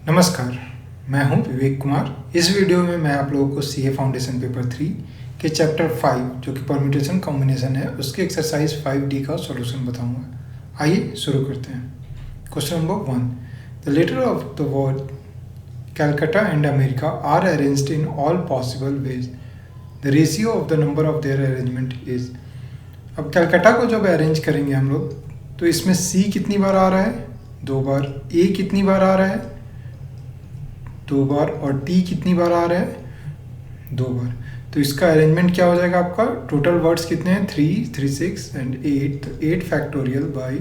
नमस्कार, मैं हूं विवेक कुमार। इस वीडियो में मैं आप लोगों को सीए फाउंडेशन पेपर 3 के चैप्टर 5 जो कि परम्यूटेशन कॉम्बिनेशन है उसके एक्सरसाइज 5D का सॉल्यूशन बताऊंगा। आइए शुरू करते हैं। Question number 1, the letter of the word Calcutta and America are arranged in all possible ways, the ratio of the number of their arrangement is. अब कैलकाटा को जब अरेंज करेंगे हम लोग तो इसमें सी कितनी बार आ रहा है? 2 बार। ए कितनी बार आ रहा है? 2 बार। और टी कितनी बार आ रहा है? 2 बार। तो इसका अरेंजमेंट क्या हो जाएगा आपका? टोटल वर्ड्स कितने हैं? 3, 3, 6 एंड 8। तो 8 factorial by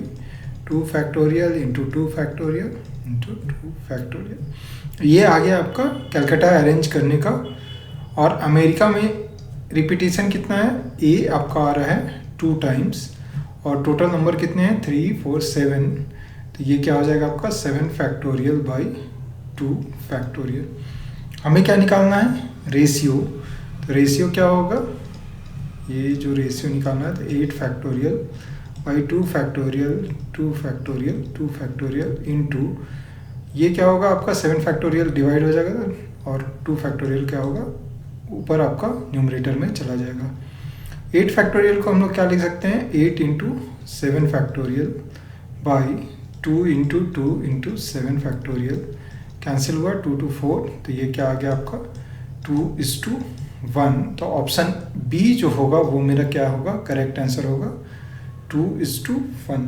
2 factorial into 2 factorial into 2 factorial. ये आ गया आपका कैलकाटा अरेंज करने का। और अमेरिका में रिपीटेशन कितना है? ए आपका आ रहा है 2 टाइम्स और टोटल नंबर कितने हैं? 3, 4, 7। तो ये क्या हो जाएगा आपका? 7 फैक्टोरियल बाई 2 फैक्टोरियल। हमें क्या निकालना है? रेशियो। तो रेशियो क्या होगा? ये जो रेशियो निकालना है तो 8 factorial by 2 factorial 2 factorial 2 factorial into ये क्या होगा आपका? 7 फैक्टोरियल डिवाइड हो जाएगा और 2 फैक्टोरियल क्या होगा? ऊपर आपका न्यूमरेटर में चला जाएगा। 8 फैक्टोरियल को हम लोग क्या लिख सकते हैं? 8 into 7 factorial by 2 into 2 into 7 factorial. Cancel हुआ 2 to 4। तो ये क्या आ गया आपका? 2:1। तो ऑप्शन बी जो होगा वो मेरा क्या होगा? करेक्ट आंसर होगा 2:1।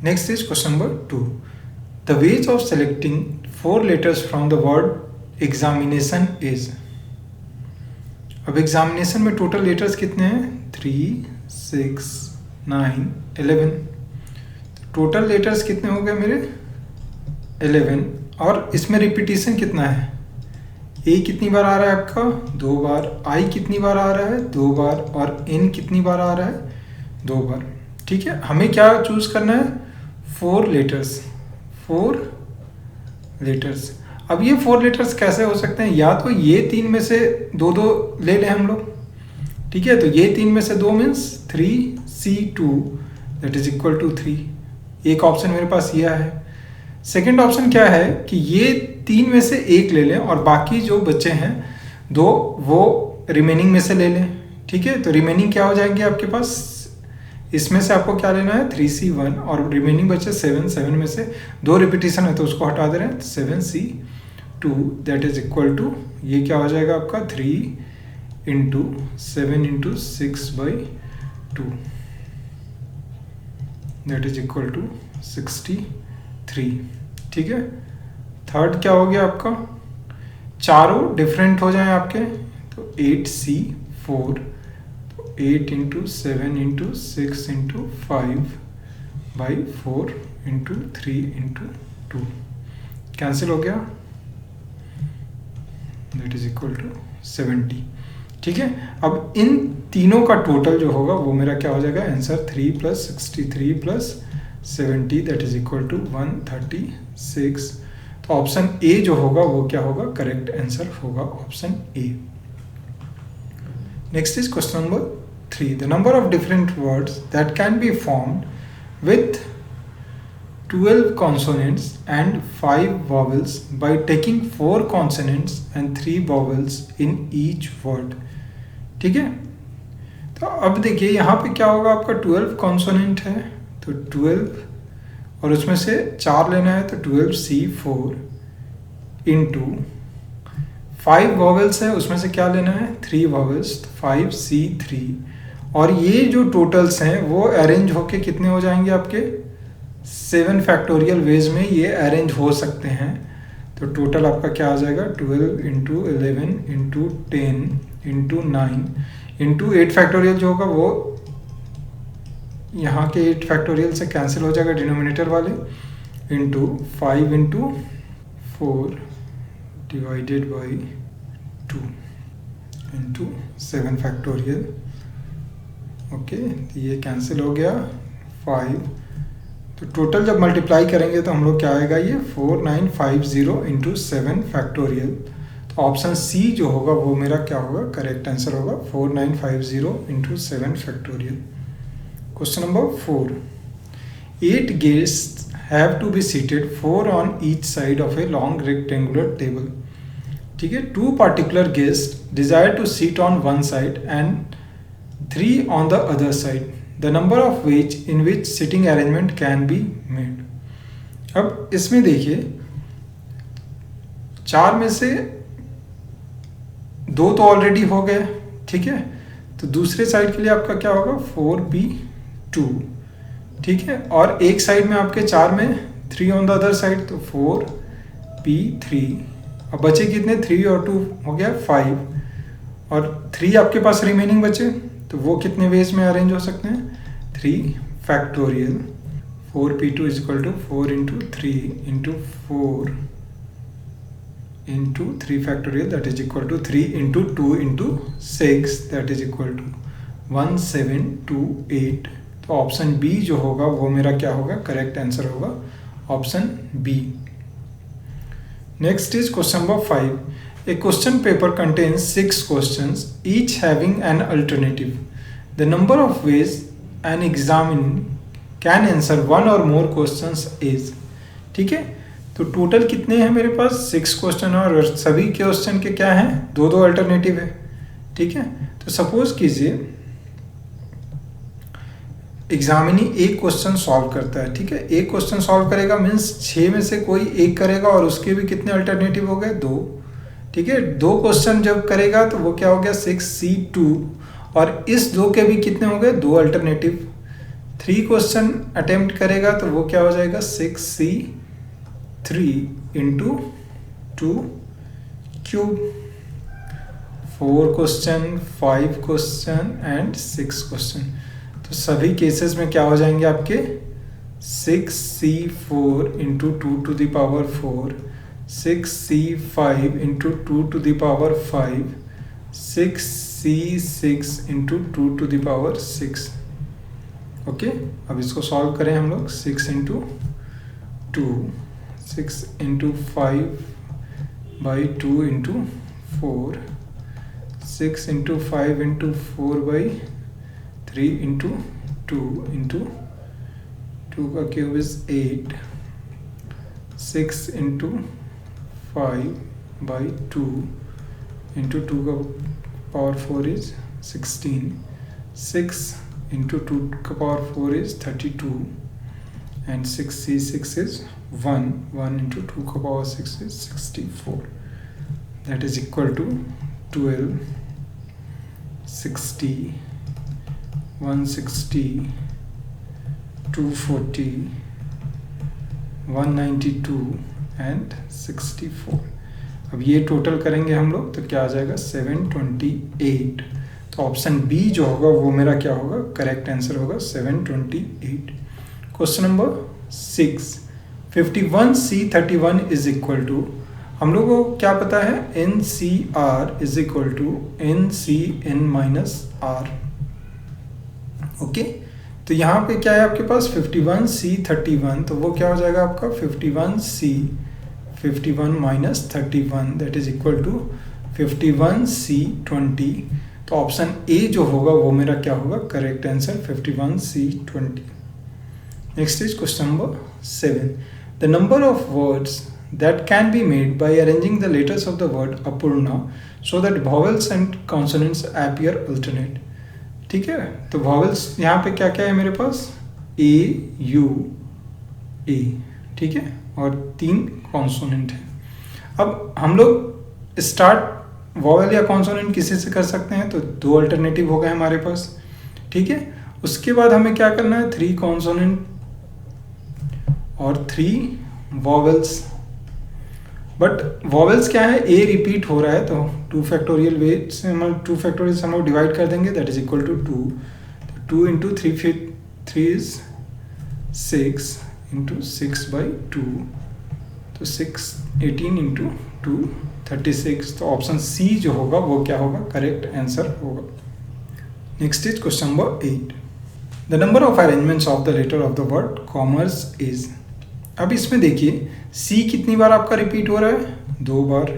Next is question number 2, the ways of selecting 4 letters from the word examination is. अब एग्जामिनेशन में टोटल लेटर्स कितने हैं? 3, 6, 9, 11। टोटल लेटर्स कितने हो गए मेरे? 11। और इसमें रिपीटिशन कितना है? ए कितनी बार आ रहा है आपका? 2 बार। आई कितनी बार आ रहा है? 2 बार। और एन कितनी बार आ रहा है? 2 बार। ठीक है, हमें क्या चूज करना है? 4 लेटर्स। 4 लेटर्स। अब ये 4 लेटर्स कैसे हो सकते हैं? या तो ये 3 में से 2 ले लें हम लोग। ठीक है, तो ये 3 में से 2 means 3C2 that is equal to 3। एक ऑप्शन मेरे पास यह है। सेकेंड ऑप्शन क्या है कि ये 3 में से 1 ले लें और बाकी जो बचे हैं 2 वो रिमेनिंग में से ले लें। ठीक है, तो रिमेनिंग क्या हो जाएंगे आपके पास? इसमें से आपको क्या लेना है? 3C1 और रिमेनिंग बचे 7। 7 में से 2 रिपीटिशन है तो उसको हटा दे रहे हैं। 7C2 that is equal to ये क्या हो जाएगा आपका? 3 into 7 into 6/2 that is equal to 63। ठीक है, थर्ड क्या हो गया आपका? चारों डिफरेंट हो जाएं आपके तो 8C4। तो 8 into 7 into 6 into 5/4 into 3 into 2 cancel हो गया दैट इज इक्वल टू 70। ठीक है, अब इन तीनों का टोटल जो होगा वो मेरा क्या हो जाएगा? Answer 3 + 63 + 70 that is equal to 136। तो ऑप्शन ए जो होगा वो क्या होगा? करेक्ट आंसर होगा option A. Next is question number 3, the number of different words that can be formed with 12 consonants and 5 vowels by taking 4 consonants and 3 vowels in each word। ठीक है, तो अब देखिए यहाँ पे क्या होगा आपका? 12 कॉन्सोनेंट है तो 12 और उसमें से 4 लेना है तो 12C4 इंटू 5 वॉवेल्स है उसमें से क्या लेना है? 3 वॉवेल्स तो 5C3। और ये जो टोटल्स हैं वो अरेंज होके कितने हो जाएंगे आपके? 7 फैक्टोरियल वेज में ये अरेंज हो सकते हैं। तो टोटल आपका क्या आ जाएगा? 12 into 11 into 10 into 9 into 8 factorial जो होगा वो यहाँ के 8 फैक्टोरियल से कैंसिल हो जाएगा डिनोमिनेटर वाले, into 5 into 4 divided by 2 into 7 factorial. Okay, तो ये कैंसिल हो गया 5। तो टोटल जब मल्टीप्लाई करेंगे तो हम लोग क्या आएगा? ये 4950 इंटू 7 फैक्टोरियल। तो ऑप्शन सी जो होगा वो मेरा क्या होगा? करेक्ट आंसर होगा 4950 into 7 factorial. Question number 4, 8 guests have to be seated 4 on each side of a long rectangular table. ठीक है, 2 particular guests desire to sit on one side and 3 on the other side. The number of ways in which sitting arrangement can be made. अब इसमें देखिए 4 में से 2 तो already हो गए. ठीक है, तो दूसरे साइड के लिए आपका क्या होगा 4p2. ठीक है, और एक साइड में आपके 4 में 3 ऑन द अदर साइड, तो 4p3. अब बचे कितने 3 और 2 हो गया 5, और 3 आपके पास रिमेनिंग बचे, तो वो कितने वेज में अरेंज हो सकते हैं 3 factorial. 4p2 is equal to 4 into 3 into 4 into 3 factorial that is equal to 3 into 2 into 6 that is equal to 1728. तो ऑप्शन बी जो होगा वो मेरा क्या होगा, करेक्ट आंसर होगा option B. Next is question number 5. A question paper contains 6 questions, each having an alternative. The number of ways an examinee can answer one or more questions is. ठीक है, तो टोटल कितने हैं मेरे पास 6 question, और सभी question के क्या हैं 2-2 अल्टरनेटिव है. ठीक है, तो सपोज कीजिए एग्जामिनी एक क्वेश्चन सॉल्व करता है. ठीक है, एक क्वेश्चन सॉल्व करेगा मीन्स 6 में से कोई एक करेगा, और उसके भी कितने अल्टरनेटिव हो गए 2. ठीक है, 2 क्वेश्चन जब करेगा तो वो क्या हो गया 6c2, और इस 2 के भी कितने हो गए 2 अल्टरनेटिव. 3 क्वेश्चन अटेम्प्ट करेगा तो वो क्या हो जाएगा 6c3 into 2 cube. 4 question, 5 question and 6 question. तो सभी केसेस में क्या हो जाएंगे आपके 6c4 into 2 to the power 4, 6c5 into 2 to the power 5, 6c6 into 2 to the power 6. Okay, अब इसको सॉल्व करें हम लोग. 6 into 2, 6 into 5 by 2 into 4, 6 into 5 into 4 by 3 into 2 into 2 का cube is 8, 6 into 5 by 2 into 2 का power 4 is 16, 6 into 2 का power 4 is 32, and 6c6 is 1 into 2 का power 6 is 64. That is equal to 12, 60, 160, 240, 192 and 64. अब ये total करेंगे हम लोग तो क्या आ जाएगा 728. तो ऑप्शन बी जो होगा वो मेरा क्या होगा, करेक्ट आंसर होगा 728. Question number 6. 51c31 is equal to, हम लोग को क्या पता है NCR is equal to NCN minus R. Okay, तो यहाँ पे क्या है आपके पास 51c31, तो वो क्या हो जाएगा आपका 51 minus 31 that is equal to 51c20. तो ऑप्शन ए जो होगा वो मेरा क्या होगा, correct answer 51c20. Next is question number 7. The number of words that can be made by arranging the letters of the word Apurna so that vowels and consonants appear alternate. ठीक है, तो vowels यहाँ पे क्या क्या है मेरे पास A, U, A. ठीक है, और 3 कॉन्सोनेंट है. अब हम लोग स्टार्ट वॉवेल या कॉन्सोनेंट किसी से कर सकते हैं, तो 2 अल्टरनेटिव हो गए हमारे पास. ठीक है, उसके बाद हमें क्या करना है 3 कॉन्सोनेंट और 3 वॉवेल्स. बट वॉवेल्स क्या है, ए रिपीट हो रहा है, तो 2 फैक्टोरियल वे से हम लोग डिवाइड कर देंगे that is equal to 2. 2 into 3 is 6 into 6 by 2, तो 18 इंटू 2 36. तो ऑप्शन सी जो होगा वो क्या होगा, करेक्ट आंसर होगा. Next is question number 8. The number of arrangements of the letter of the word commerce is. अब इसमें देखिए सी कितनी बार आपका रिपीट हो रहा है 2 बार,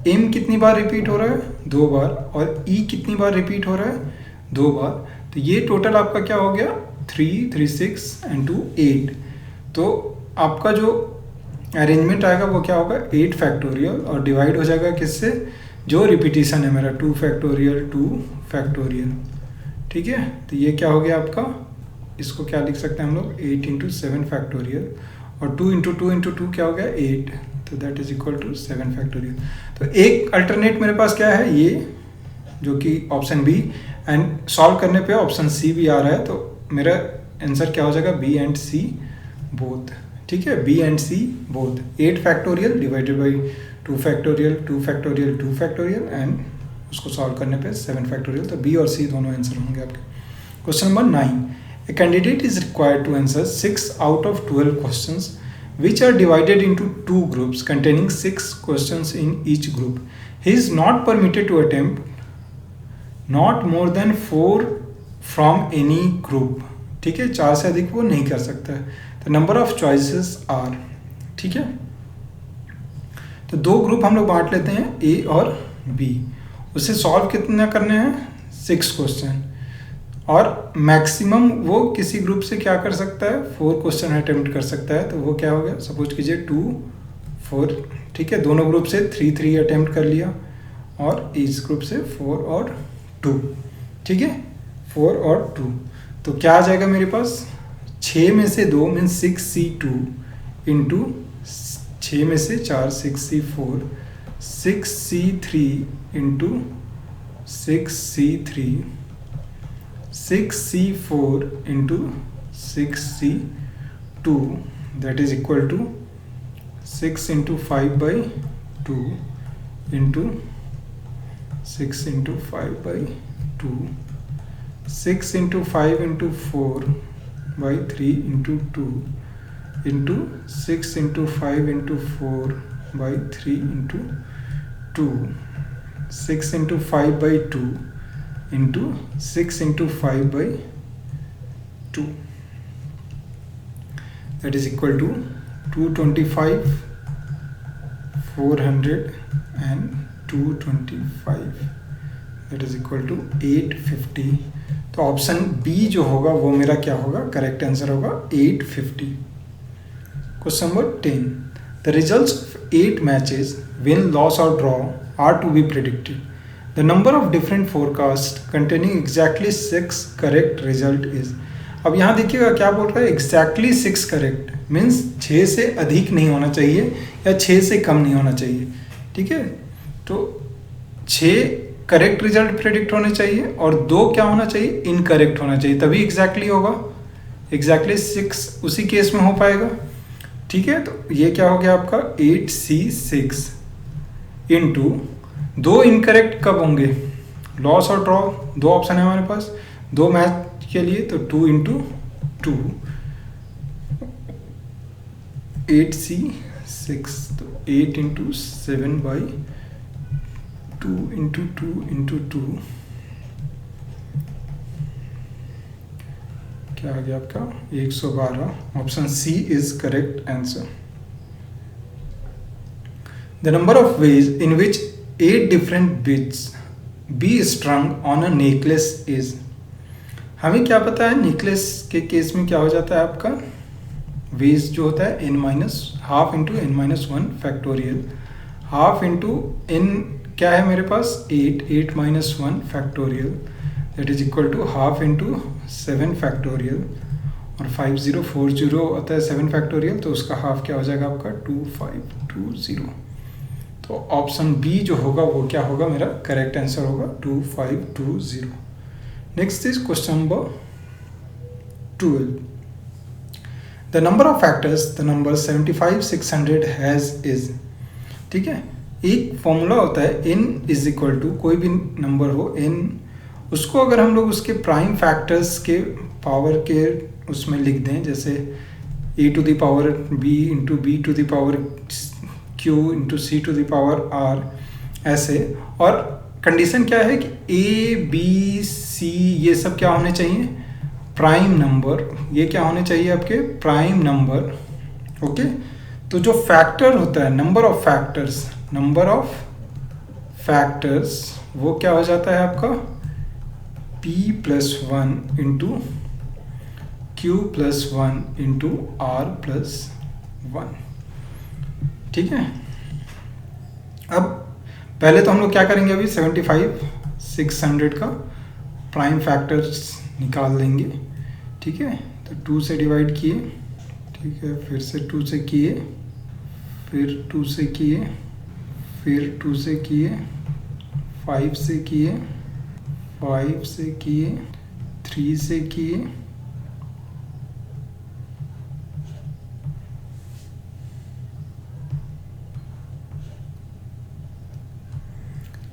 एम कितनी बार रिपीट हो रहा है 2 बार, और ई कितनी बार रिपीट हो रहा है 2 बार. तो ये टोटल आपका क्या हो गया 3, 3, 6 एंड 2 8. तो आपका जो अरेंजमेंट आएगा वो क्या होगा 8 फैक्टोरियल और डिवाइड हो जाएगा किससे, जो रिपीटिशन है मेरा 2 फैक्टोरियल 2 फैक्टोरियल। ठीक है, तो ये क्या हो गया आपका, इसको क्या लिख सकते हैं हम लोग 8 इंटू 7 फैक्टोरियल और 2 इंटू 2 इंटू 2 क्या हो गया 8, तो that is equal to 7 factorial. तो एक अल्टरनेट मेरे पास क्या है ये जो कि ऑप्शन बी, एंड सॉल्व करने पे ऑप्शन सी भी आ रहा है, तो मेरा आंसर क्या हो जाएगा बी एंड सी बोथ। ठीक है, B and C both, 8 factorial divided by 2 factorial 2 factorial 2 factorial and उसको सॉल्व करने पे 7 फैक्टोरियल, तो बी और सी दोनों आंसर होंगे आपके। Question number 9, a candidate is required to answer 6 out of 12 questions which are divided into 2 groups containing 6 questions in each group. He is not permitted to attempt not more than 4 from any group. ठीक है, 4 से अधिक वो नहीं कर सकता है। तो नंबर ऑफ चॉइसेस आर, ठीक है, तो 2 ग्रुप हम लोग बांट लेते हैं ए और बी। उसे सॉल्व कितना करने हैं 6 क्वेश्चन, और मैक्सिमम वो किसी ग्रुप से क्या कर सकता है 4 क्वेश्चन अटेम्प्ट कर सकता है। तो वो क्या हो गया, सपोज कीजिए 2 4, ठीक है, दोनों ग्रुप से 3 3 अटेम्प्ट कर लिया और इस ग्रुप से 4 और 2, ठीक है, 4 और 2, तो क्या आ जाएगा मेरे पास 6 में से 2 मीन 6C2 इंटू 6 में से 4 6C4 6C3 into 6C3 6C4 into 6C2 that is equal to 6 into 5 by 2 into 6 into 5 by 2 6 into 5 into 4 by 3 into 2 into 6 into 5 into 4 by 3 into 2 6 into 5 by 2 into 6 into 5 by 2 that is equal to 225 400 and 225 that is equal to 850। तो option B जो होगा वो मेरा क्या होगा, correct answer होगा 850। Question number 10, the results of 8 matches win loss और draw are to be predicted. The number of different forecasts containing exactly 6 correct result is। अब यहाँ देखिएगा क्या बोल रहा है, exactly 6 correct मीन्स 6 से अधिक नहीं होना चाहिए या 6 से कम नहीं होना चाहिए। ठीक है, तो 6 करेक्ट रिजल्ट प्रेडिक्ट होने चाहिए और 2 क्या होना चाहिए, इनकरेक्ट होना चाहिए, तभी एग्जैक्टली होगा। एग्जैक्टली 6 उसी केस में हो पाएगा। ठीक है, तो ये क्या हो गया आपका 8C6 इंटू 2 इनकरेक्ट कब होंगे, लॉस और ड्रॉ, 2 ऑप्शन है हमारे पास 2 मैच के लिए, तो 2 इंटू 2 8C6, तो 8 इंटू 7 बाई 2 इंटू 2 इंटू 2 क्या आ गया आपका 112। Option C is correct answer. The number of ways in which 8 different beads be strung on a necklace is। हमें क्या पता है नेकलेस के केस में क्या हो जाता है आपका वेज जो होता है n half into n-1 factorial, half into n क्या है मेरे पास 8 factorial that is equal to half into 7 factorial, और 5040 होता है 7 फैक्टोरियल, तो उसका हाफ क्या हो जाएगा आपका 2520। तो ऑप्शन बी जो होगा वो क्या होगा, मेरा करेक्ट आंसर होगा 2520। Next is question number 12, the number of factors the number 75600 has is. ठीक है, एक फॉर्मूला होता है n इज इक्वल टू कोई भी नंबर हो n, उसको अगर हम लोग उसके प्राइम फैक्टर्स के पावर के उसमें लिख दें, जैसे a to the power b into b to the power q into c to the power r ऐसे, और कंडीशन क्या है कि a b c ये सब क्या होने चाहिए प्राइम नंबर, ये क्या होने चाहिए आपके प्राइम नंबर। ओके, तो जो फैक्टर होता है नंबर ऑफ फैक्टर्स वो क्या हो जाता है आपका p+1 into q+1 into r+1 1। ठीक है, अब पहले तो हम लोग क्या करेंगे, अभी 75 600 का प्राइम फैक्टर्स निकाल देंगे। ठीक है, तो 2 से डिवाइड किए, ठीक है, फिर से 2 से किए, फिर 2 से किए, फिर 2 से किए, 5 से किए, 5 से किए, 3 से किए,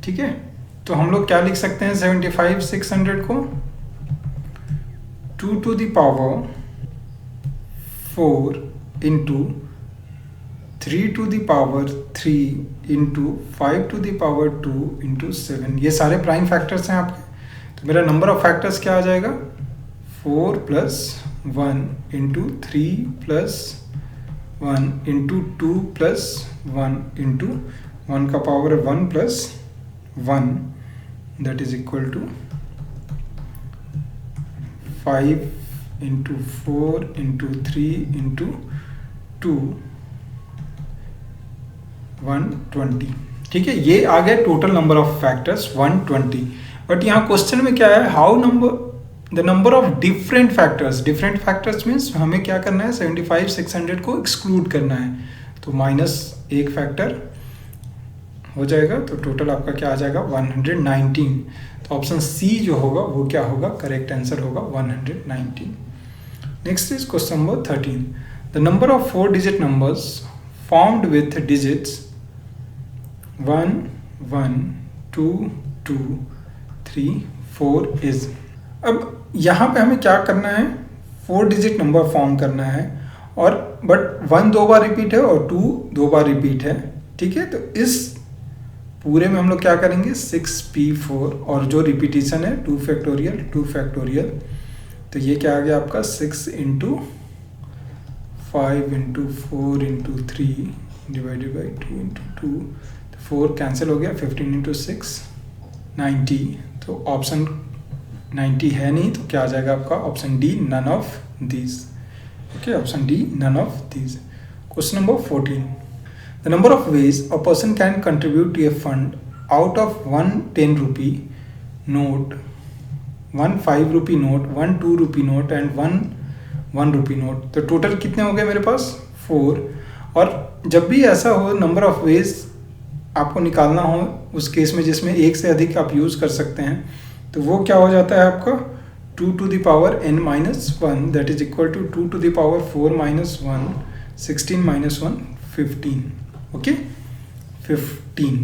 ठीक है। तो हम लोग क्या लिख सकते हैं 75 600 को 2 to the power 4 into 3 to the power 3 into 5 to the power 2 into 7। ये सारे प्राइम फैक्टर्स हैं आपके। तो मेरा नंबर ऑफ फैक्टर्स क्या आ जाएगा 4 + 1 into 3 + 1 into 2 + 1 into 1 का power 1 + 1 that is equal to 5 into 4 into 3 into 2 120। ठीक है, ये आ गया total number of factors 120। But यहाँ क्वेश्चन में क्या है, how the number of different factors. Different factors means हमें क्या करना है 75 600 को एक्सक्लूड करना है, तो -1 फैक्टर हो जाएगा, तो टोटल आपका क्या आ जाएगा 119। तो ऑप्शन सी जो होगा वो क्या होगा, करेक्ट आंसर होगा 119। Next is question number 13। The number of 4 digit numbers formed with digits 1 1 2 2 3 4 is. अब यहाँ पे हमें क्या करना है, 4 डिजिट नंबर फॉर्म करना है, और बट 1 2 बार रिपीट है और 2 2 बार रिपीट है। ठीक है, तो इस पूरे में हम लोग क्या करेंगे 6p4, और जो रिपीटिशन है 2 फैक्टोरियल 2 फैक्टोरियल, तो ये क्या आ गया आपका 6 × 5 × 4 × 3 डिवाइडेड बाई 2 × 2, तो 4 कैंसिल हो गया, 15 × 6 90। तो ऑप्शन 90 है नहीं, तो क्या आ जाएगा आपका option D none of these. Okay, option D none of these. Question number 14। The number of ways a person can contribute to a fund out of 1 10 rupee note, 1 5 rupee note, 1 2 rupee note and 1 1 rupee note। तो total कितने हो गए मेरे पास 4। और जब भी ऐसा हो नंबर ऑफ वेज आपको निकालना हो, उस केस में जिसमें एक से अधिक आप यूज़ कर सकते हैं, तो वो क्या हो जाता है आपका 2 to the power n - 1 that is equal to 2 to the power 4 - 1 16 - 1 15। Okay 15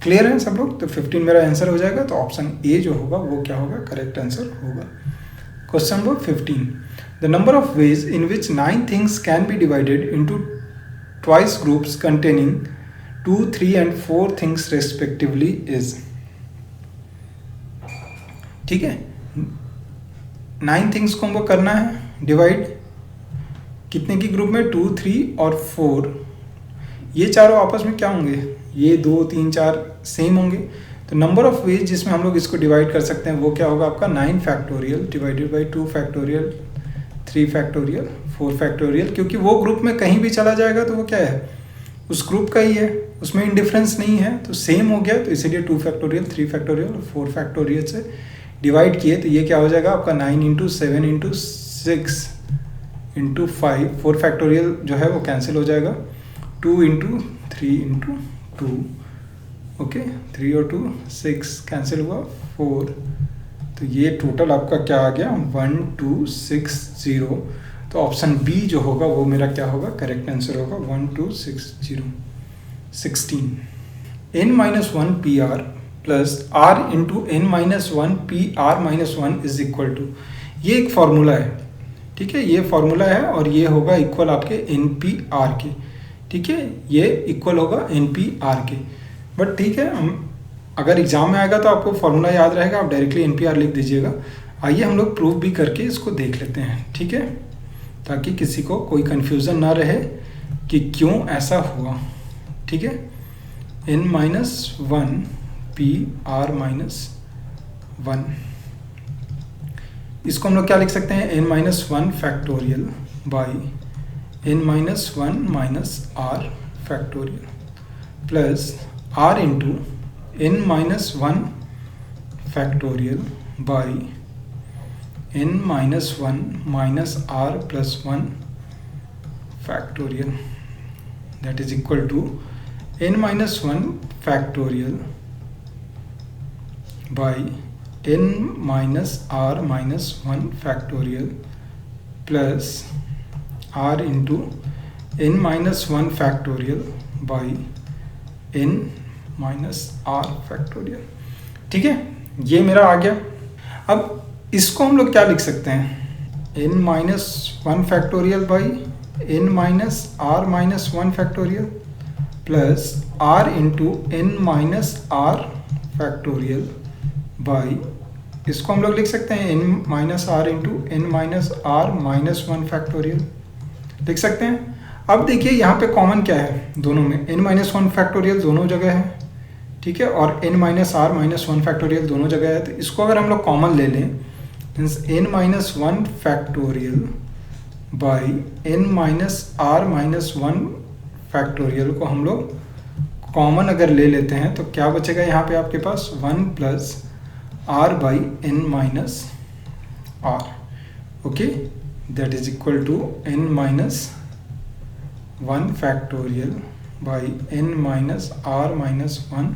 clear है सब लोग। तो 15 मेरा आंसर हो जाएगा, तो ऑप्शन ए जो होगा वो क्या होगा, करेक्ट आंसर होगा। Question number 15। The number of ways in which 9 things can be divided into twice groups containing 2 3 and 4 things respectively is. ठीक है, 9 थिंग्स को हमको करना है डिवाइड, कितने की ग्रुप में 2 3 और 4। ये चारों आपस में क्या होंगे, ये 2 3 4 सेम होंगे। तो नंबर ऑफ वेज जिसमें हम लोग इसको डिवाइड कर सकते हैं वो क्या होगा आपका 9 factorial divided by 2 factorial 3 factorial 4 factorial, क्योंकि वो ग्रुप में कहीं भी चला जाएगा तो वो क्या है उस ग्रुप का ही है, उसमें इंडिफरेंस नहीं है, तो सेम हो गया। तो इसीलिए 2 फैक्टोरियल 3 फैक्टोरियल और 4 फैक्टोरियल से डिवाइड किए, तो ये क्या हो जाएगा आपका 9 × 7 × 6 × 5। 4 फैक्टोरियल जो है वो कैंसिल हो जाएगा, 2 × 3 × 2। ओके, 3 और 2 6 कैंसिल हुआ 4। तो ये टोटल आपका क्या आ गया 1260। तो ऑप्शन बी जो होगा वो मेरा क्या होगा, करेक्ट आंसर होगा 1260 16। n-1 PR plus r × n-1 PR - 1 is equal to, ये एक फॉर्मूला है। ठीक है, ये फॉर्मूला है और ये होगा इक्वल आपके NPR के। ठीक है, ये इक्वल होगा NPR के। बट ठीक है, हम अगर एग्जाम में आएगा तो आपको फॉर्मूला याद रहेगा, आप डायरेक्टली NPR लिख दीजिएगा। आइए हम लोग प्रूफ भी करके इसको देख लेते हैं। ठीक है, ताकि किसी को कोई कन्फ्यूज़न ना रहे कि क्यों ऐसा हुआ। ठीक है, n-1 PR - 1, इसको हम लोग क्या लिख सकते हैं n-1 factorial by n minus 1 minus r factorial plus r into n minus 1 factorial by n minus 1 minus r plus 1 factorial, that is equal to n minus 1 factorial by n minus r minus 1 factorial plus r into n minus 1 factorial by n minus r factorial। ठीक है, ये मेरा आ गया। अब इसको हम लोग क्या लिख सकते हैं, n minus 1 factorial by n minus r minus 1 factorial plus r into n minus r factorial by, इसको हम लोग लिख सकते हैं n minus r into n minus r minus 1 factorial, लिख सकते हैं। अब देखिए यहाँ पे कॉमन क्या है दोनों में, n माइनस 1 फैक्टोरियल दोनों जगह है, ठीक है, और n minus r minus 1 factorial दोनों जगह है। तो इसको अगर हम लोग कॉमन ले लें, means n minus 1 factorial by n minus r minus 1 factorial को हम लोग कॉमन अगर ले लेते हैं तो क्या बचेगा यहाँ पे आपके पास 1 plus r by n minus r, okay, that is equal to n minus 1 factorial by n minus r minus 1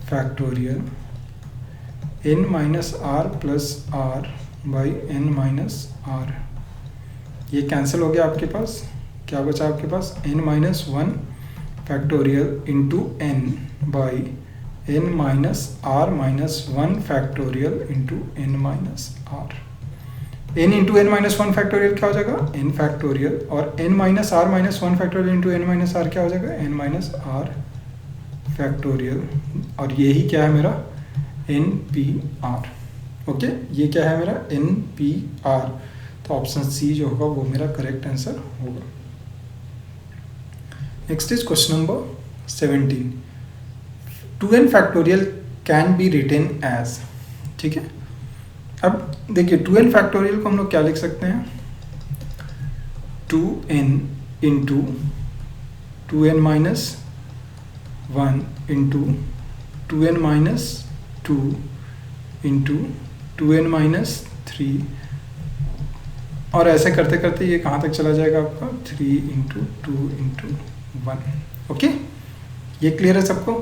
factorial n minus r plus r by n minus r, ये कैंसिल हो गया आपके पास, क्या बचा आपके पास n minus 1 factorial into n by n minus r minus 1 factorial into n minus r, n into n minus 1 factorial क्या हो जाएगा n फैक्टोरियल, और n minus r minus 1 factorial into n minus r क्या हो जाएगा n minus r factorial, और यही क्या है मेरा npr, ओके, ये क्या है मेरा npr। तो ऑप्शन सी जो होगा वो मेरा करेक्ट आंसर होगा। Next is question number 17, 2n factorial can be written as, ठीक है। अब देखिए 2n फैक्टोरियल को हम लोग क्या लिख सकते हैं, 2n into 2n minus 1 into 2n minus 2 into 2n minus 3, और ऐसे करते करते ये कहाँ तक चला जाएगा आपका 3 इंटू 2 इंटू 1, ओके, ये क्लियर है सबको।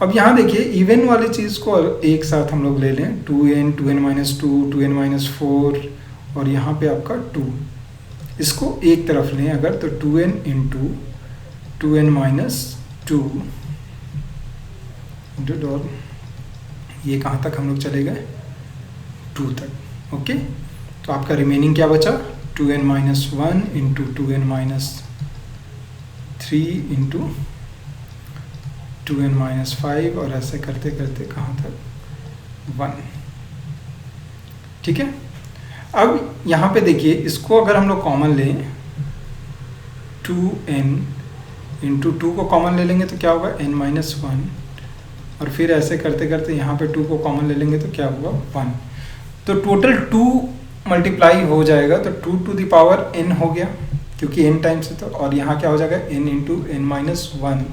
अब यहाँ देखिए इवन वाली चीज़ को एक साथ हम लोग ले लें, 2n 2n minus 2 2n minus 4 और यहाँ पे आपका 2, इसको एक तरफ लें अगर तो 2n इंटू 2n माइनस 2 और ये कहाँ तक हम लोग चले गए 2 तक, ओके। तो आपका रिमेनिंग क्या बचा 2n minus 1 into 2n minus 3 into 2n minus 5 और ऐसे करते करते कहाँ तक 1, ठीक है। अब यहाँ पे देखिए इसको अगर हम लोग कॉमन लें 2n इंटू 2 को कॉमन ले लेंगे तो क्या होगा n माइनस 1, और फिर ऐसे करते करते यहाँ पे 2 को कॉमन ले लेंगे तो क्या होगा 1, तो टोटल 2 मल्टीप्लाई हो जाएगा तो 2 टू द पावर n हो गया क्योंकि n टाइम्स है तो, और यहाँ क्या हो जाएगा n into n minus 1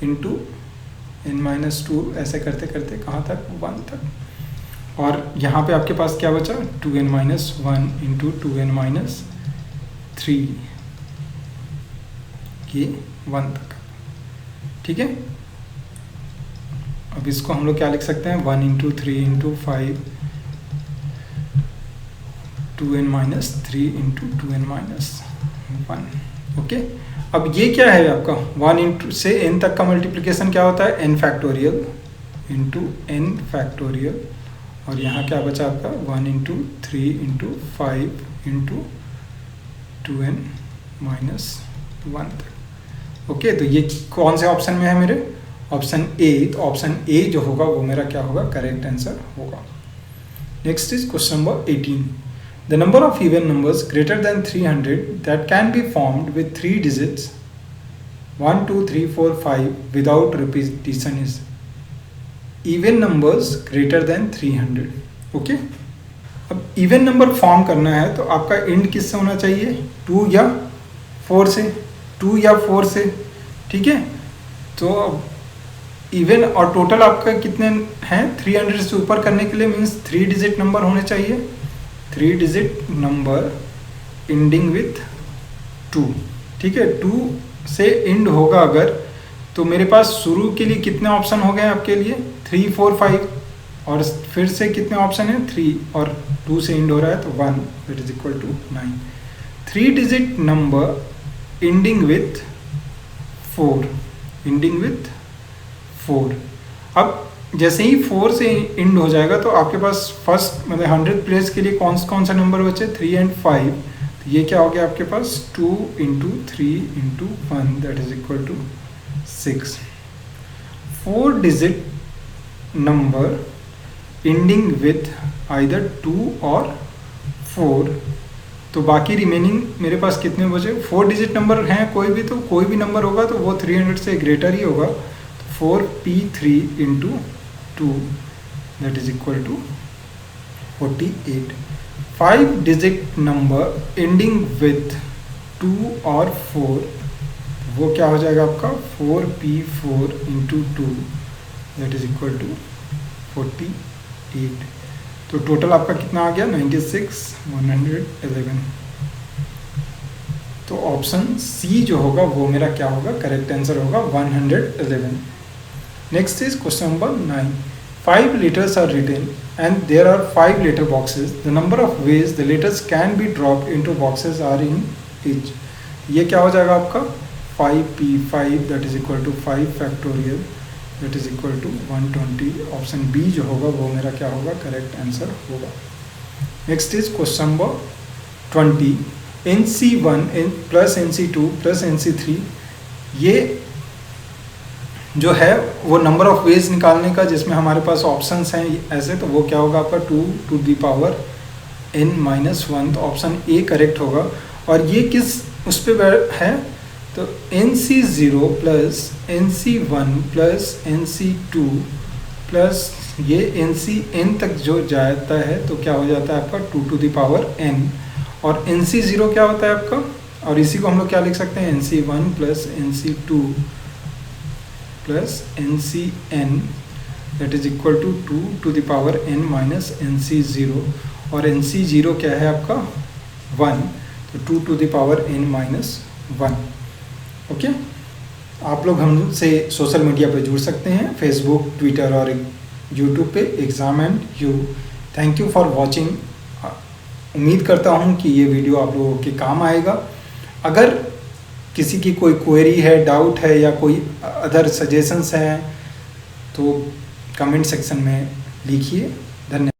into n minus 2, ऐसे करते करते कहाँ तक 1 तक, और यहाँ पे आपके पास क्या बचा 2n minus 1 into 2n minus 3, ये 1 तक, ठीक है। अब इसको हम लोग क्या लिख सकते हैं 1 into 3 into 5 2n minus 3 into 2n minus 1, okay. अब ये क्या है आपका 1 इंटू से n तक का मल्टीप्लिकेशन क्या होता है n factorial into n factorial, और यहाँ क्या बचा आपका 1 into 3 into 5 into 2n minus 1 तक, ओके। तो ये कौन से ऑप्शन में है मेरे ऑप्शन ए, तो ऑप्शन ए जो होगा वो मेरा क्या होगा करेक्ट आंसर होगा। Next is question number 18, the number of even numbers greater than 300 that can be formed with 3 digits 1 2 3 4 5 without repetition is even numbers greater than 300, okay. अब even number form करना है तो आपका इंड किससे होना चाहिए 2 या 4 से, 2 या 4 से, ठीक है। तो इवन और टोटल आपका कितने हैं, 300 से ऊपर करने के लिए मीन्स 3 डिजिट नंबर होने चाहिए, 3 डिजिट नंबर एंडिंग विथ 2, ठीक है। 2 से एंड होगा अगर, तो मेरे पास शुरू के लिए कितने ऑप्शन हो गए आपके लिए, 3 4 5, और फिर से कितने ऑप्शन हैं, 3, और 2 से एंड हो रहा है तो 1, that is equal to 9। 3 digit number ending with 4, ending with 4। अब जैसे ही 4 से एंड हो जाएगा तो आपके पास फर्स्ट मतलब 100 प्लेस के लिए कौन सा नंबर बचे, 3 एंड 5, तो ये क्या हो गया आपके पास 2 into 3 into 1, that is equal to 6। 4 digit number ending with either 2 और 4, तो बाकी रिमेनिंग मेरे पास कितने बचे, 4 डिजिट नंबर हैं कोई भी, तो कोई भी नंबर होगा तो वो 300 से ग्रेटर ही होगा, तो 4p3 into 2, that is equal to 48। 5 digit number ending with 2 और 4, वो क्या हो जाएगा आपका 4p4 into 2, that is equal to 48। तो टोटल आपका कितना आ गया, 96 111। तो ऑप्शन सी जो होगा वो मेरा क्या होगा, करेक्ट आंसर होगा 111। Next is question number 9। 5 letters are written and there are 5 letter boxes. The number of ways the letters can be dropped into boxes are in each. ये क्या हो जाएगा आपका 5p5 that is equal to 5 factorial that is equal to 120। Option B जो होगा वो मेरा क्या होगा, करेक्ट आंसर होगा। Next is question number 20। NC1 plus NC2 plus NC3, ये जो है वो नंबर ऑफ वेज निकालने का जिसमें हमारे पास ऑप्शंस हैं ऐसे, तो वो क्या होगा आपका 2 to the power n-1, तो ऑप्शन ए करेक्ट होगा। और ये किस उस पर है, तो NC0 plus NC1 plus NC2 plus ये NCn तक जो जाता है तो क्या हो जाता है आपका 2 to the power n, और NC0 क्या होता है आपका, और इसी को हम लोग क्या लिख सकते हैं, NC1 plus NC2 plus NCn that is equal to 2 to the power n minus NC0, और NC0 क्या है आपका 1, तो 2 to the power n minus 1। Okay, आप लोग हमसे सोशल मीडिया पे जुड़ सकते हैं, फेसबुक, ट्विटर और यूट्यूब पे exam and you. Thank you for watching. उम्मीद करता हूँ कि ये वीडियो आप लोगों के काम आएगा। अगर किसी की कोई क्वेरी है, डाउट है या कोई अदर सजेशंस हैं तो कमेंट सेक्शन में लिखिए। धन्यवाद।